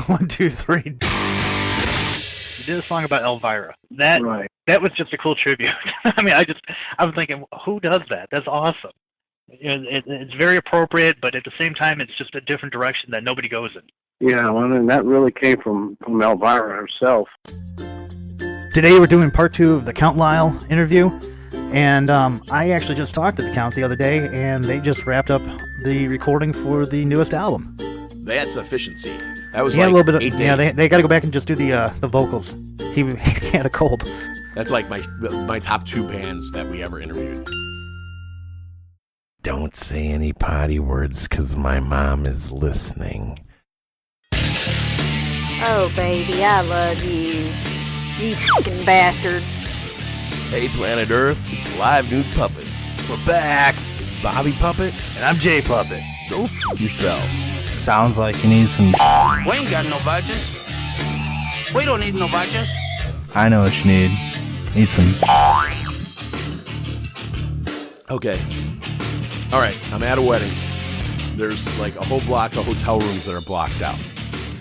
1, 2, 3. You did a song about Elvira. That was just a cool tribute. I mean, I was thinking, who does that? That's awesome. It's very appropriate, but at the same time, it's just a different direction that nobody goes in. Yeah, well, and that really came from Elvira herself. Today we're doing part 2 of the Count Lyle interview, and I actually just talked to the Count the other day, and they just wrapped up the recording for the newest album. That's efficiency. That was a little bit 8 days. Yeah, they got to go back and just do the vocals. He had a cold. That's like my top 2 bands that we ever interviewed. Don't say any potty words, because my mom is listening. Oh, baby, I love you. You fucking bastard. Hey, Planet Earth, it's Live Nude Puppets. We're back. It's Bobby Puppet. And I'm Jay Puppet. Go f*** yourself. Sounds like you need some... We ain't got no budget. We don't need no budget. I know what you need. Need some... Okay. All right, I'm at a wedding. There's like a whole block of hotel rooms that are blocked out.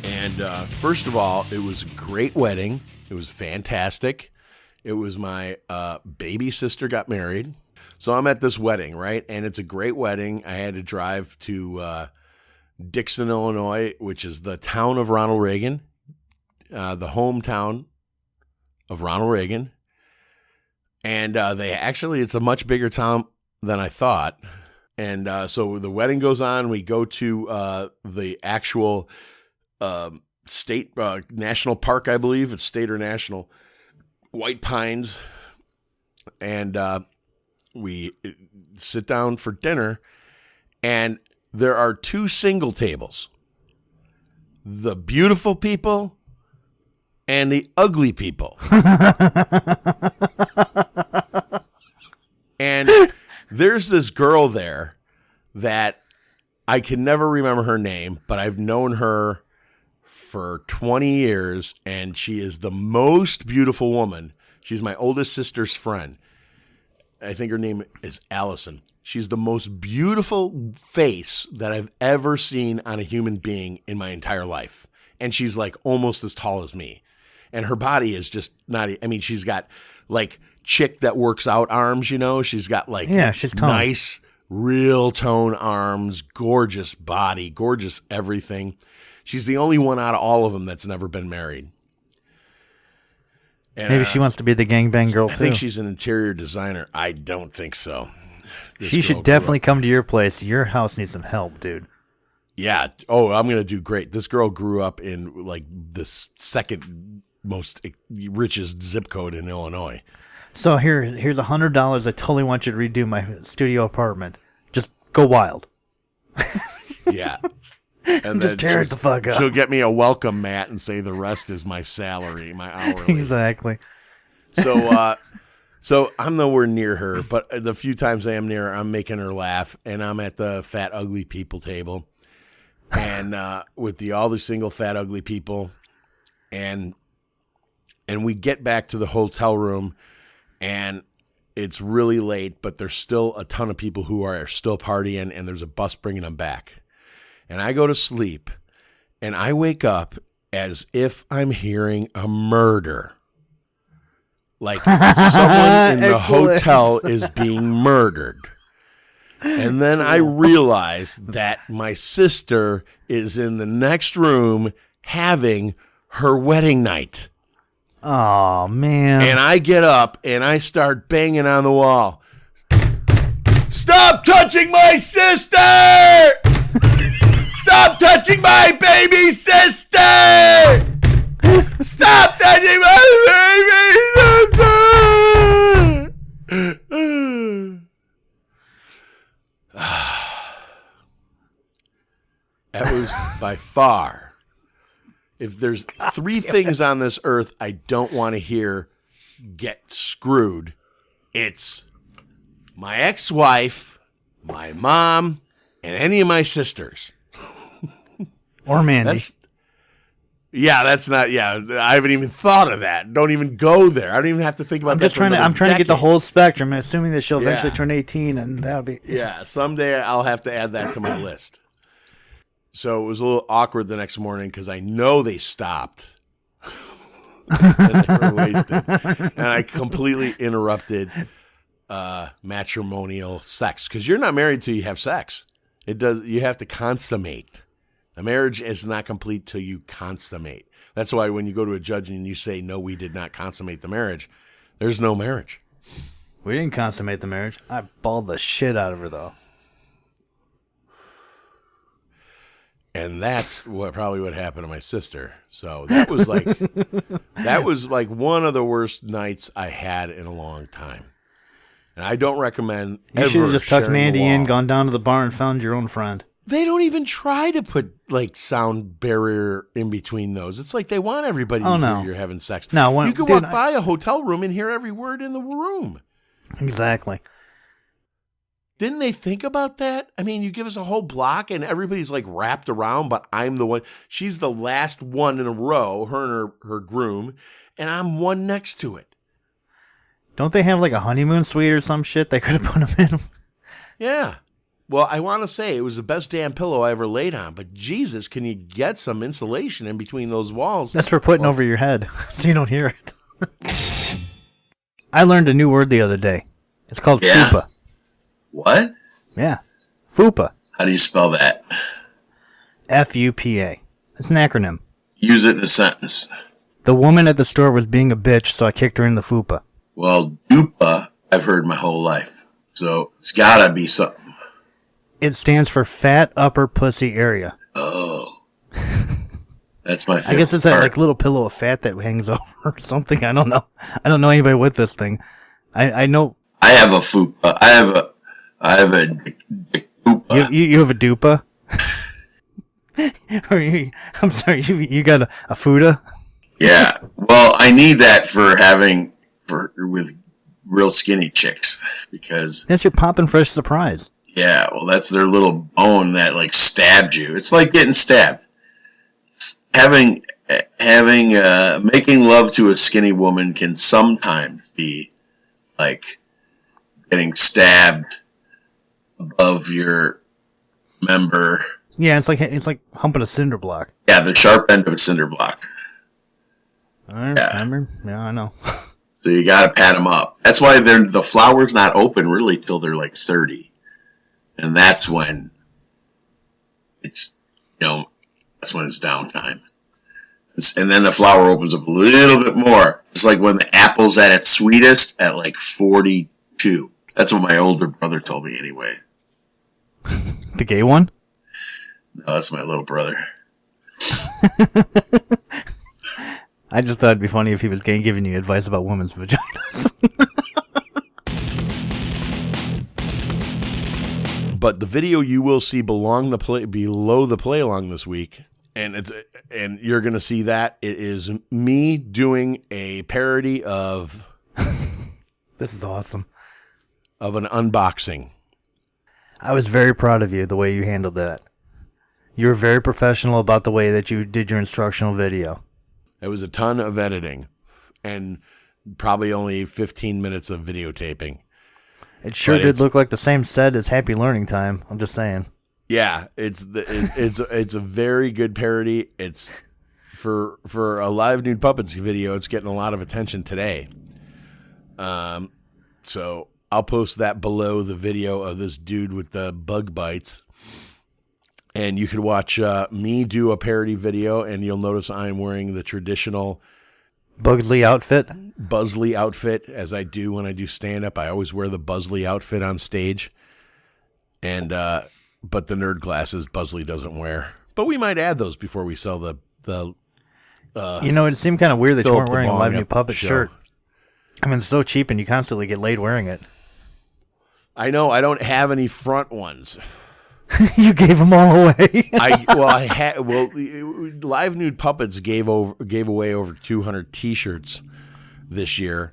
And first of all, it was a great wedding. It was fantastic. It was my baby sister got married. So I'm at this wedding, right? And it's a great wedding. I had to drive to Dixon, Illinois, which is the town of Ronald Reagan, the hometown of Ronald Reagan. And it's a much bigger town than I thought. And so the wedding goes on. We go to the actual state national park, I believe. It's state or national, White Pines. And we sit down for dinner. And there are 2 single tables. The beautiful people and the ugly people. And there's this girl there that I can never remember her name, but I've known her for 20 years, and she is the most beautiful woman. She's my oldest sister's friend. I think her name is Allison. She's the most beautiful face that I've ever seen on a human being in my entire life. And she's like almost as tall as me. And her body is just not, I mean, she's got like chick that works out arms, you know? She's got like she's toned. Nice, real tone arms, gorgeous body, gorgeous everything. She's the only one out of all of them that's never been married. And, maybe she wants to be the gangbang girl, too. I think she's an interior designer. I don't think so. She should definitely come to your place. Your house needs some help, dude. Yeah. Oh, I'm going to do great. This girl grew up in like the second most richest zip code in Illinois. So here's $100. I totally want you to redo my studio apartment. Just go wild. Yeah. And just tear it the fuck up. She'll get me a welcome mat and say the rest is my salary, my hourly. Exactly. So I'm nowhere near her, but the few times I am near her, I'm making her laugh, and I'm at the fat, ugly people table, and with all the single, fat, ugly people, and we get back to the hotel room, and it's really late, but there's still a ton of people who are still partying, and there's a bus bringing them back. And I go to sleep, and I wake up as if I'm hearing a murder. Like someone in the hotel is being murdered. And then I realize that my sister is in the next room having her wedding night. Oh, man. And I get up and I start banging on the wall. Stop touching my sister! Stop touching my baby sister! Stop touching my baby sister! That was by far. If there's 3 things on this earth I don't want to hear get screwed, it's my ex-wife, my mom, and any of my sisters. Or Mandy. That's not. Yeah, I haven't even thought of that. Don't even go there. I don't even have to think about. I'm just trying to get the whole spectrum, assuming that she'll eventually turn 18, and that'll be. Yeah, someday I'll have to add that to my list. So it was a little awkward the next morning because I know they stopped. And they were wasted. And I completely interrupted matrimonial sex because you're not married till you have sex. You have to consummate. The marriage is not complete till you consummate. That's why when you go to a judge and you say, no, we did not consummate the marriage, there's no marriage. We didn't consummate the marriage. I bawled the shit out of her, though. And that's probably what happened to my sister. So that was like one of the worst nights I had in a long time. And I don't recommend You should have just tucked Mandy in, gone down to the bar, and found your own friend. They don't even try to put like sound barrier in between those. It's like they want everybody to hear you're having sex. No, you could walk by a hotel room and hear every word in the room. Exactly. Didn't they think about that? I mean, you give us a whole block and everybody's like wrapped around, but I'm the one. She's the last one in a row, her and her groom, and I'm one next to it. Don't they have like a honeymoon suite or some shit they could have put them in? Yeah. Well, I want to say it was the best damn pillow I ever laid on, but Jesus, can you get some insulation in between those walls? That's for putting over your head so you don't hear it. I learned a new word the other day. It's called fupa. What? Yeah. Fupa. How do you spell that? F-U-P-A. It's an acronym. Use it in a sentence. The woman at the store was being a bitch, so I kicked her in the fupa. Well, dupa, I've heard my whole life. So it's gotta be something. It stands for fat upper pussy area. Oh. That's my favorite I guess it's that like little pillow of fat that hangs over or something. I don't know. I don't know anybody with this thing. I know. I have a fupa. I have a dupa. You have a dupa? I'm sorry, you got a fuda? Yeah. Well, I need that with real skinny chicks because that's your poppin' fresh surprise. Yeah, well, that's their little bone that like stabbed you. It's like getting stabbed. Making love to a skinny woman can sometimes be like getting stabbed above your member. Yeah, it's like humping a cinder block. Yeah, the sharp end of a cinder block. Yeah, I know. So you got to pat them up. That's why the flower's not open really till they're like 30. And that's when it's downtime. And then the flower opens up a little bit more. It's like when the apple's at its sweetest at like 42. That's what my older brother told me anyway. The gay one? No, that's my little brother. I just thought it'd be funny if he was gay giving you advice about women's vaginas. But the video you will see below the play along this week, and you're going to see that it is me doing a parody of. This is awesome. Of an unboxing. I was very proud of you the way you handled that. You were very professional about the way that you did your instructional video. It was a ton of editing, and probably only 15 minutes of videotaping. It sure did look like the same set as Happy Learning Time. I'm just saying. Yeah, it's a very good parody. It's for a Live Nude Puppets video. It's getting a lot of attention today. So I'll post that below the video of this dude with the bug bites, and you could watch me do a parody video, and you'll notice I'm wearing the traditional Bugsley outfit, as I do when I do stand-up. I always wear the Buzley outfit on stage. And but the nerd glasses Buzley doesn't wear. But we might add those before we sell the it seemed kind of weird that you weren't wearing a Live New Puppet show. shirt. I mean, it's so cheap and you constantly get laid wearing it. I know, I don't have any front ones. You gave them all away. Live Nude Puppets gave away over 200 T-shirts this year,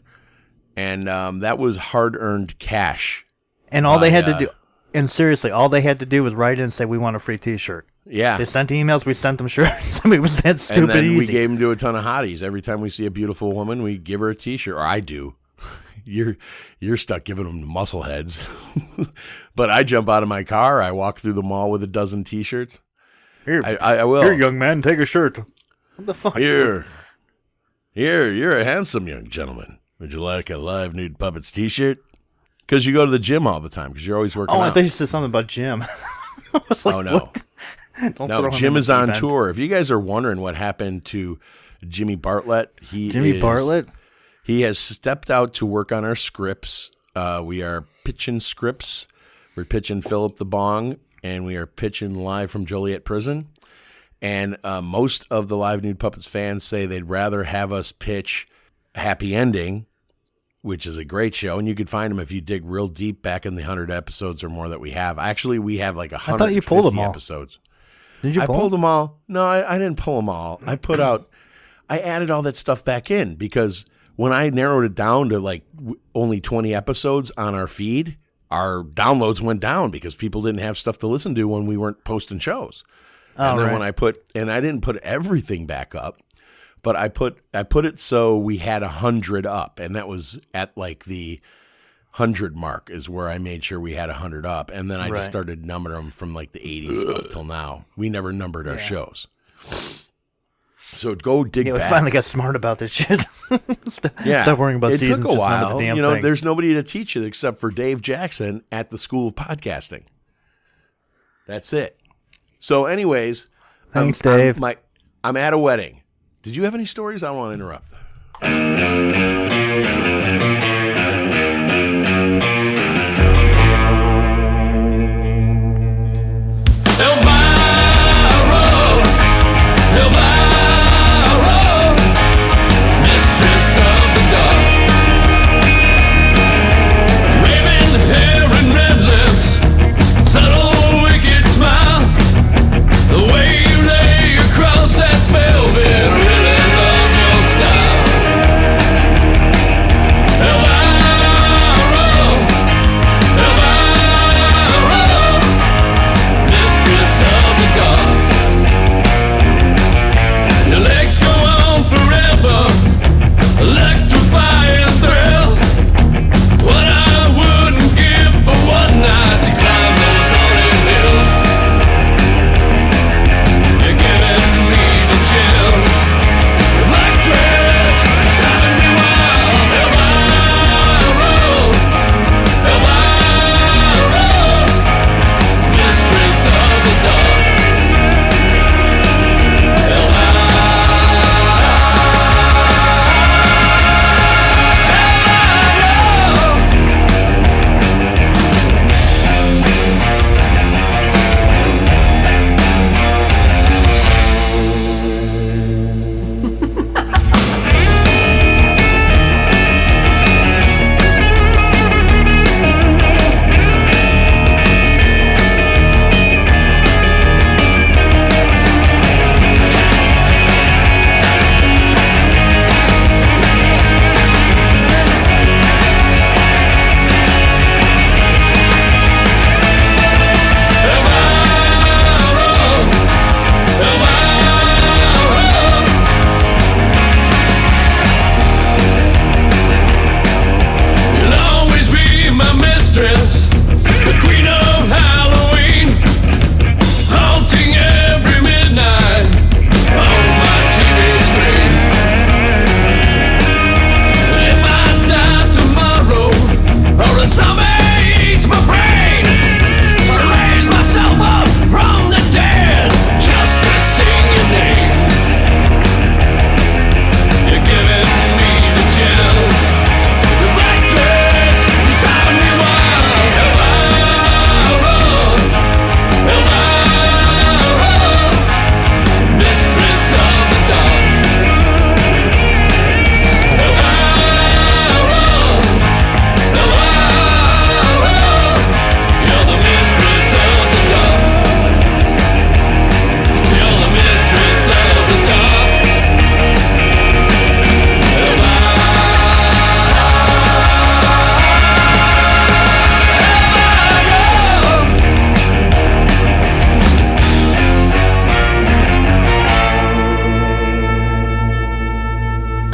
and that was hard-earned cash. And all they had to do, and seriously, all they had to do was write in and say, "We want a free T-shirt." Yeah, they sent emails. We sent them shirts. I mean, it was that stupid. And then easy. We gave them to a ton of hotties. Every time we see a beautiful woman, we give her a T-shirt, or I do. You're stuck giving them to muscleheads. But I jump out of my car. I walk through the mall with a dozen T-shirts. Here, I will. Here, young man, take a shirt. What the fuck? Here, you're a handsome young gentleman. Would you like a Live Nude Puppets t-shirt? Because you go to the gym all the time, because you're always working out. I thought you said something about Jim. I was like, oh, no. What? No, Jim is on tour. If you guys are wondering what happened to Jimmy Bartlett, Bartlett? He has stepped out to work on our scripts. We are pitching scripts. We're pitching Philip the Bong, and we are pitching Live from Joliet Prison. And most of the Live Nude Puppets fans say they'd rather have us pitch Happy Ending, which is a great show. And you can find them if you dig real deep back in the 100 episodes or more that we have. Actually, we have like 150 I thought you pulled them all. episodes. Did you pull pulled them all? No, I didn't pull them all. I added all that stuff back in because when I narrowed it down to like only 20 episodes on our feed, our downloads went down because people didn't have stuff to listen to when we weren't posting shows. And then when I didn't put everything back up, but I put it so we had 100 up, and that was at like the 100 mark is where I made sure we had 100 up, and then I just started numbering them from like the 80s up till now. We never numbered our shows. So go dig back. We finally got smart about this shit. Stop worrying about seasons. It took a while. The damn thing. There's nobody to teach it except for Dave Jackson at the School of Podcasting. That's it. So anyways, thanks, Dave. I'm at a wedding. Did you have any stories? I don't want to interrupt.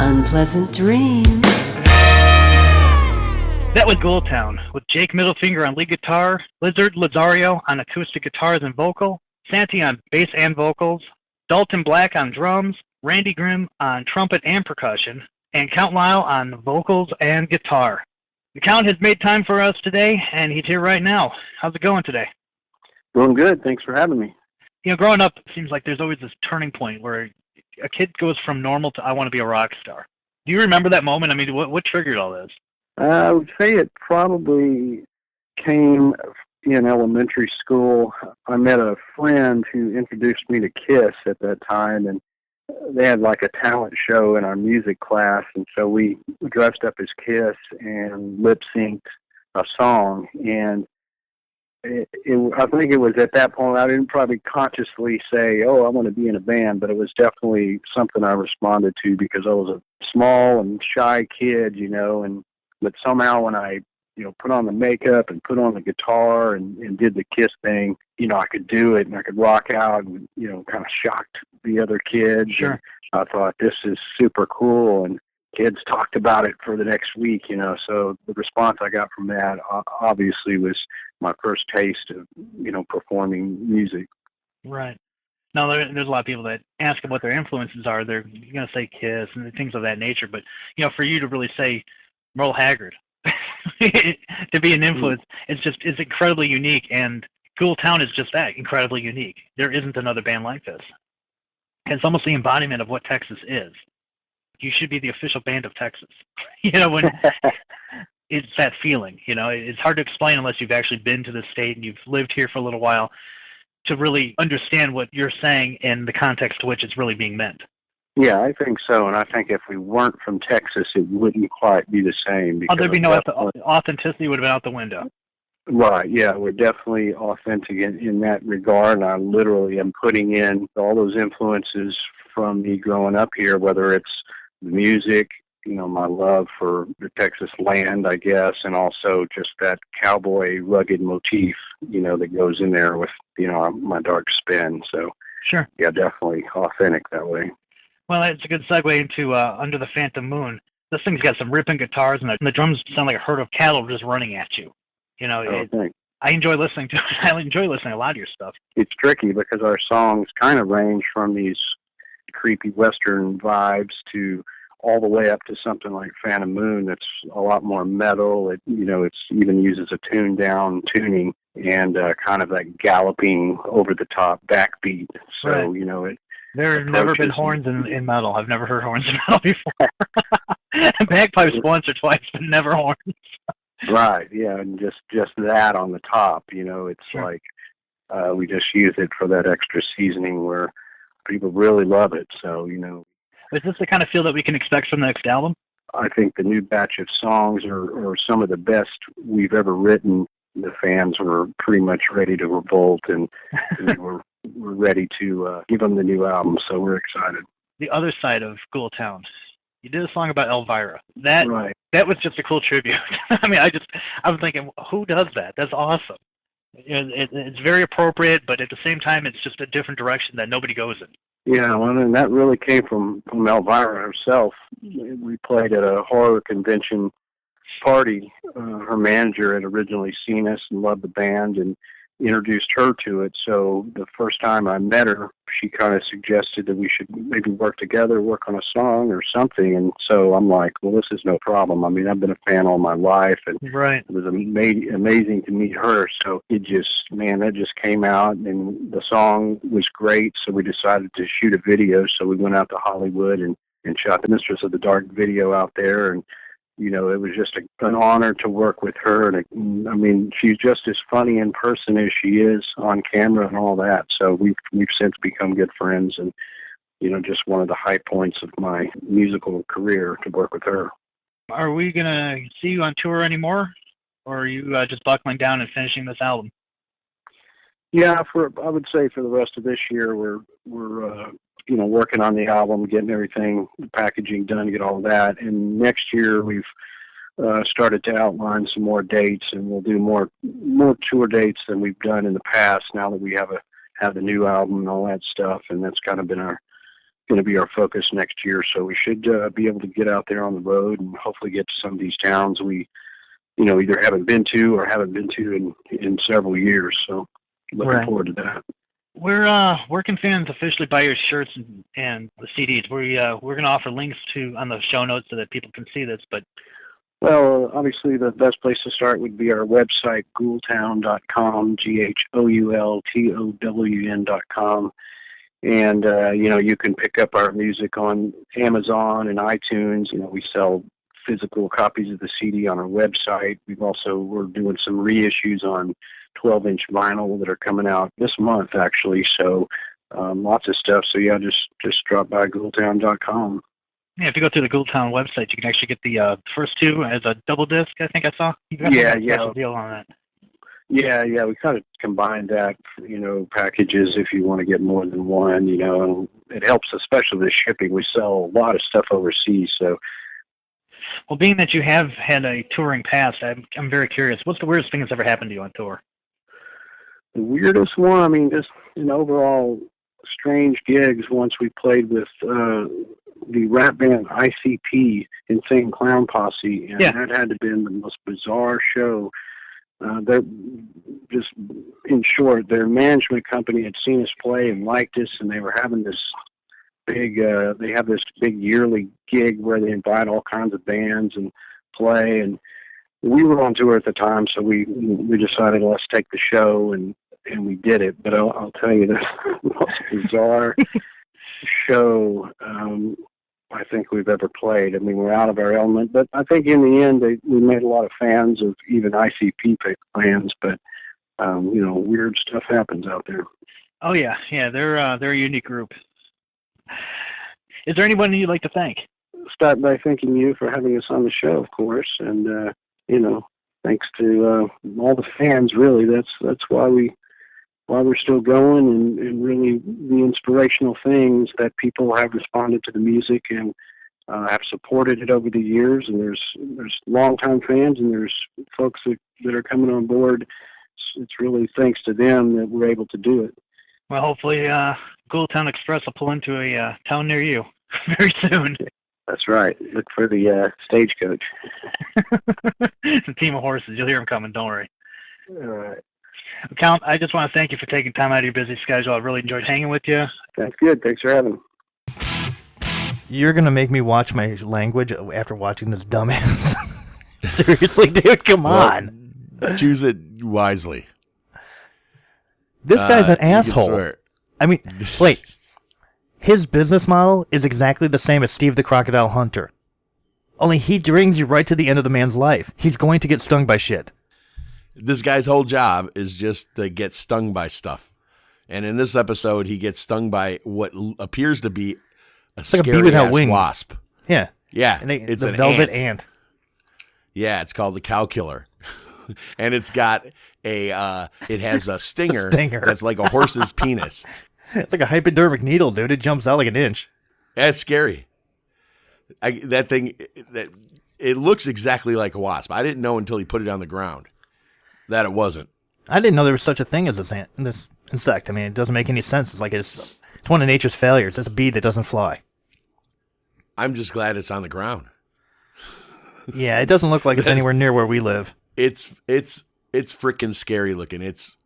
Unpleasant dreams. That was GHOULTOWN with Jake Middlefinger on lead guitar, Lizard Lazario on acoustic guitars and vocal, Santi on bass and vocals, Dalton Black on drums, Randy Grimm on trumpet and percussion, and Count Lyle on vocals and guitar. The Count has made time for us today, and he's here right now. How's it going today? Doing good. Thanks for having me. You know, growing up, it seems like there's always this turning point where a kid goes from normal to I want to be a rock star. Do you remember that moment? I mean, what triggered all this? I would say it probably came in elementary school. I met a friend who introduced me to Kiss at that time, and they had like a talent show in our music class, and so we dressed up as Kiss and lip-synced a song, and I think it was at that point, I didn't probably consciously say, oh, I want to be in a band, but it was definitely something I responded to because I was a small and shy kid, but somehow when I, put on the makeup and put on the guitar and did the Kiss thing, I could do it and I could rock out and, kind of shocked the other kids. Sure. And I thought, this is super cool. And kids talked about it for the next week, so the response I got from that obviously was my first taste of, performing music. Right. Now, there's a lot of people that ask them what their influences are. They're going to say Kiss and things of that nature. But, for you to really say Merle Haggard, to be an influence, it's incredibly unique. And GHOULTOWN is just that, incredibly unique. There isn't another band like this. It's almost the embodiment of what Texas is. You should be the official band of Texas. When it's that feeling, it's hard to explain unless you've actually been to the state and you've lived here for a little while to really understand what you're saying and the context to which it's really being meant. Yeah, I think so. And I think if we weren't from Texas, it wouldn't quite be the same. There'd be no authenticity, would have been out the window. Right, yeah, we're definitely authentic in that regard. And I literally am putting in all those influences from me growing up here, whether it's the music, my love for the Texas land, I guess, and also just that cowboy rugged motif, that goes in there with, my dark spin. So, sure. Yeah, definitely authentic that way. Well, it's a good segue into Under the Phantom Moon. This thing's got some ripping guitars, and the drums sound like a herd of cattle just running at you. I enjoy listening to it. I enjoy listening to a lot of your stuff. It's tricky because our songs kind of range from these creepy Western vibes to all the way up to something like Phantom Moon that's a lot more metal. It it's even uses a tuned down tuning and kind of that galloping over the top backbeat. So right. There have never been horns in metal. I've never heard horns in metal before. Bagpipes once or twice, but never horns. Right, yeah, and just that on the top, it's sure. like we just use it for that extra seasoning where people really love it. So, Is this the kind of feel that we can expect from the next album? I think the new batch of songs are some of the best we've ever written. The fans were pretty much ready to revolt, and we're ready to give them the new album, so we're excited. The other side of GHOULTOWN. You did a song about Elvira. That was just a cool tribute. I mean, I was thinking, who does that? That's awesome. It's very appropriate, but at the same time, it's just a different direction that nobody goes in. Yeah, well, and that really came from Elvira herself. We played at a horror convention party. Her manager had originally seen us and loved the band and introduced her to it. So the first time I met her, she kind of suggested that we should maybe work together, work on a song or something. And so I'm like, well, this is no problem. I mean, I've been a fan all my life, and right. It was amazing to meet her. So it that just came out, and the song was great. So we decided to shoot a video. So we went out to Hollywood and shot the Mistress of the Dark video out there. And it was just an honor to work with her. And I mean, she's just as funny in person as she is on camera and all that. So we've since become good friends, and, just one of the high points of my musical career to work with her. Are we going to see you on tour anymore, or are you just buckling down and finishing this album? Yeah, I would say for the rest of this year, we're working on the album, getting everything, the packaging done, get all that. And next year we've started to outline some more dates, and we'll do more tour dates than we've done in the past now that we have the new album and all that stuff. And that's kind of been going to be our focus next year. So we should be able to get out there on the road and hopefully get to some of these towns we, either haven't been to or haven't been to in several years. So looking forward to that. Where can fans officially buy your shirts and the CDs? We're going to offer links on the show notes so that people can see this. But well, obviously the best place to start would be our website, GHOULTOWN.com, GHOULTOWN.com. And, you can pick up our music on Amazon and iTunes. We sell physical copies of the CD on our website. We're doing some reissues on 12-inch vinyl that are coming out this month, actually. So lots of stuff. So, yeah, just drop by GHOULTOWN.com. Yeah, if you go through the GHOULTOWN website, you can actually get the first two as a double disc, I think I saw. You got a special deal on that. Yeah, we kind of combined that, packages if you want to get more than one, and it helps, especially the shipping. We sell a lot of stuff overseas, so. Well, being that you have had a touring past, I'm very curious. What's the weirdest thing that's ever happened to you on tour? The weirdest one, just overall strange gigs. Once we played with the rap band ICP, Insane Clown Posse, and that had to have been the most bizarre show. They're just, in short, their management company had seen us play and liked us, and they were having this big, they have this big yearly gig where they invite all kinds of bands and play, and we were on tour at the time, so we decided, let's take the show, and we did it. But I'll tell you, the most bizarre show I think we've ever played. We're out of our element, but I think in the end we made a lot of fans of even ICP fans. But weird stuff happens out there. Oh yeah, they're a unique group. Is there anyone you'd like to thank? Start by thanking you for having us on the show, of course, and thanks to all the fans. Really, that's why we're still going, and really the inspirational things that people have responded to the music and have supported it over the years. And there's longtime fans, and there's folks that are coming on board. It's really thanks to them that we're able to do it. Well, hopefully GHOULTOWN Express will pull into a town near you very soon. That's right. Look for the stagecoach. It's a team of horses. You'll hear them coming. Don't worry. All right. Count, I just want to thank you for taking time out of your busy schedule. I really enjoyed hanging with you. That's good. Thanks for having me. You're going to make me watch my language after watching this dumbass. Seriously, dude, come on. Choose it wisely. This guy's an asshole. Wait. His business model is exactly the same as Steve the Crocodile Hunter. Only he brings you right to the end of the man's life. He's going to get stung by shit. This guy's whole job is just to get stung by stuff. And in this episode, he gets stung by what appears to be a scary-ass wasp. Yeah. Yeah. It's a velvet ant. Yeah, it's called the cow killer. And it's got it has a stinger, that's like a horse's penis. It's like a hypodermic needle, dude. It jumps out like an inch. That's scary. That thing, it looks exactly like a wasp. I didn't know until he put it on the ground that it wasn't. I didn't know there was such a thing as this insect. It doesn't make any sense. It's like it's one of nature's failures. It's a bee that doesn't fly. I'm just glad it's on the ground. Yeah, it doesn't look like it's anywhere near where we live. It's freaking scary looking. It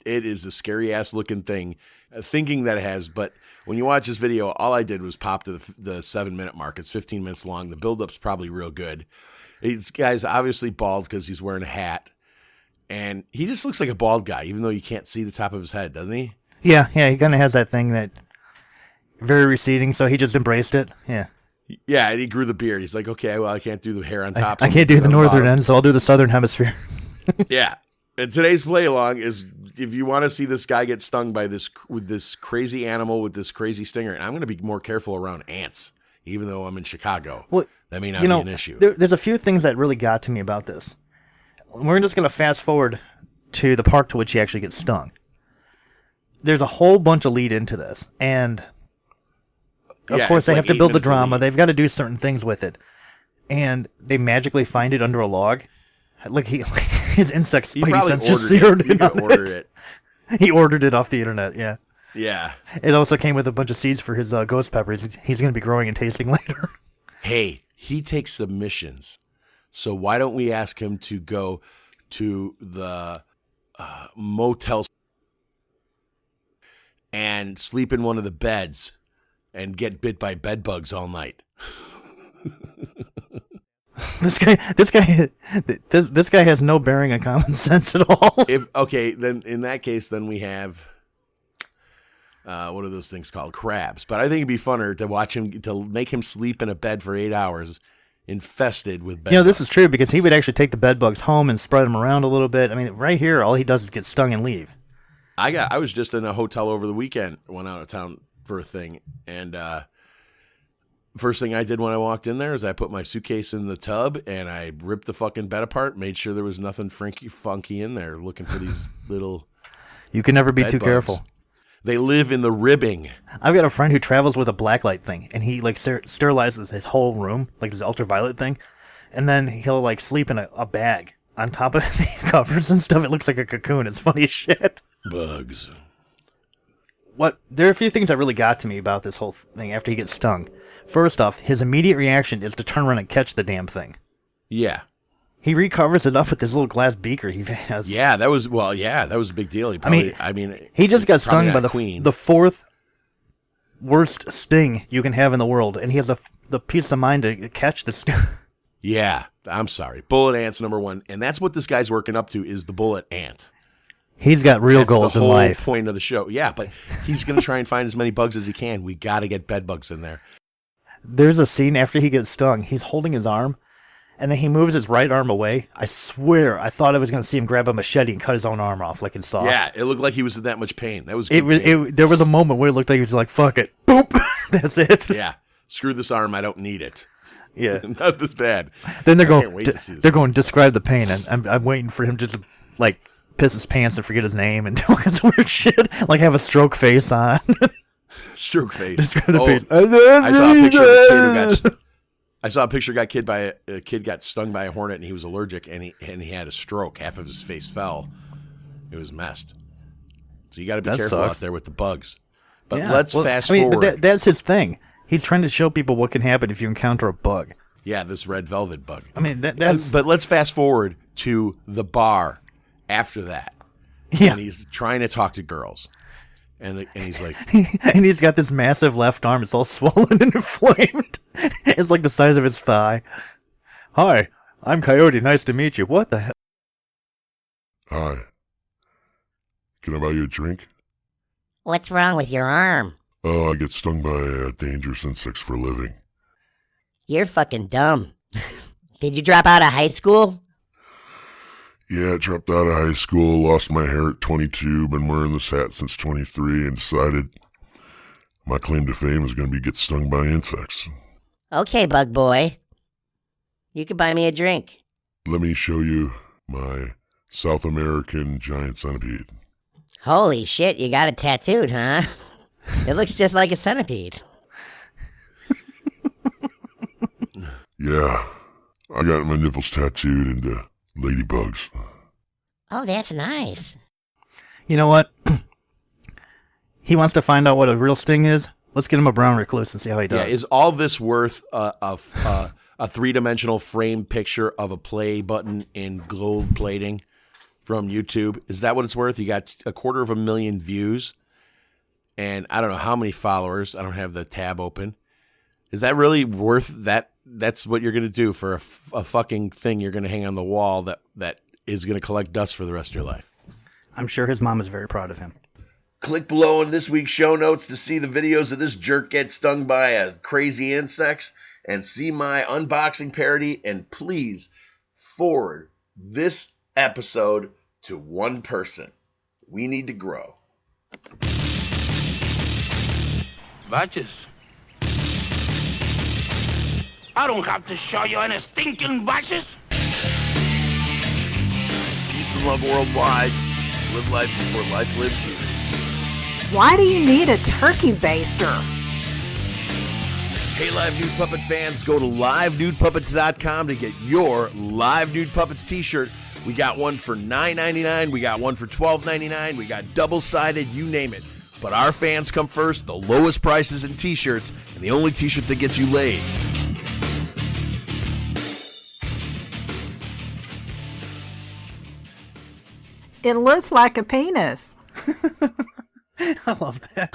is a scary ass looking thing, thinking that it has. But when you watch this video, all I did was pop to the 7-minute mark. It's 15 minutes long. The build-up's probably real good. This guy's obviously bald because he's wearing a hat. And he just looks like a bald guy, even though you can't see the top of his head, doesn't he? Yeah, he kind of has that thing that very receding, so he just embraced it. Yeah. Yeah, and he grew the beard. He's like, okay, well, I can't do the hair on top. I can't do the northern end, so I'll do the southern hemisphere. Yeah. And today's play along is if you want to see this guy get stung by this crazy animal with this crazy stinger, and I'm going to be more careful around ants, even though I'm in Chicago. Well, that may not be an issue. There's a few things that really got to me about this. We're just going to fast forward to the part to which he actually gets stung. There's a whole bunch of lead into this, and of course they have to build the drama. They've got to do certain things with it, and they magically find it under a log. Like his insect spidey sense just zeroed in on it. He ordered it off the internet. Yeah. Yeah. It also came with a bunch of seeds for his ghost peppers. He's going to be growing and tasting later. Hey, he takes submissions. So why don't we ask him to go to the motel and sleep in one of the beds and get bit by bed bugs all night. This guy has no bearing on common sense at all. Then in that case, then we have what are those things called? Crabs. But I think it'd be funner to make him sleep in a bed for 8 hours, infested with bed bugs. This is true because he would actually take the bed bugs home and spread them around a little bit. I mean, right here, all he does is get stung and leave. I was just in a hotel over the weekend, went out of town for a thing, and first thing I did when I walked in there is I put my suitcase in the tub and I ripped the fucking bed apart, made sure there was nothing funky in there, looking for these little. You can never be too careful. They live in the ribbing. I've got a friend who travels with a blacklight thing, and he like sterilizes his whole room, like this ultraviolet thing, and then he'll like sleep in a bag on top of the covers and stuff. It looks like a cocoon. It's funny as shit. Bugs. There are a few things that really got to me about this whole thing after he gets stung. First off, his immediate reaction is to turn around and catch the damn thing. Yeah. He recovers it up with this little glass beaker he has. Yeah, that was a big deal. He just got stung by the fourth worst sting you can have in the world, and he has the peace of mind to catch this. Yeah, I'm sorry. Bullet ant's number one, and that's what this guy's working up to is the bullet ant. He's got real goals in life. That's the whole point of the show. Yeah, but he's going to try and find as many bugs as he can. We got to get bed bugs in there. There's a scene after he gets stung. He's holding his arm, and then he moves his right arm away. I swear, I thought I was going to see him grab a machete and cut his own arm off like in Saw. Yeah, it looked like he was in that much pain. That was there was a moment where it looked like he was like, fuck it. Boop. That's it. Yeah. Screw this arm. I don't need it. Yeah. Not this bad. Then they're going, describe the pain, and I'm waiting for him to just, like, piss his pants and forget his name and do all kinds of weird shit. Like have a stroke face on. Stroke face. I saw a picture of a kid who got. I saw a picture a kid got stung by a hornet and he was allergic and he had a stroke. Half of his face fell. It was messed. So you got to be careful out there with the bugs. But let's fast forward. But that's his thing. He's trying to show people what can happen if you encounter a bug. Yeah, this red velvet bug. I mean, that's. But let's fast forward to the bar after that. Yeah. And he's trying to talk to girls. And he's like... and he's got this massive left arm. It's all swollen and inflamed. It's like the size of his thigh. Hi, I'm Coyote. Nice to meet you. What the hell? Hi. Can I buy you a drink? What's wrong with your arm? Oh, I get stung by dangerous insects for a living. You're fucking dumb. Did you drop out of high school? Yeah, I dropped out of high school, lost my hair at 22, been wearing this hat since 23, and decided my claim to fame is going to be get stung by insects. Okay, bug boy. You can buy me a drink. Let me show you my South American giant centipede. Holy shit, you got it tattooed, huh? It looks just like a centipede. Yeah, I got my nipples tattooed into ladybugs. Oh, that's nice. You know what? He wants to find out what a real sting is. Let's get him a brown recluse and see how he does. Yeah, is all this worth a three-dimensional frame picture of a play button in gold plating from YouTube? Is that what it's worth? You got 250,000 views, and I don't know how many followers. I don't have the tab open. Is that really worth that? That's what you're going to do for a fucking thing you're going to hang on the wall that is going to collect dust for the rest of your life. I'm sure his mom is very proud of him. Click below in this week's show notes to see the videos of this jerk get stung by a crazy insects and see my unboxing parody. And please forward this episode to one person. We need to grow. Badges. I don't have to show you any stinking badges. Peace and love worldwide. Live life before life lives you. Why do you need a turkey baster? Hey, Live Nude Puppet fans, go to LiveNudePuppets.com to get your Live Nude Puppets t-shirt. We got one for $9.99. We got one for $12.99. We got double-sided, you name it. But our fans come first, the lowest prices in t-shirts, and the only t-shirt that gets you laid. It looks like a penis. I love that.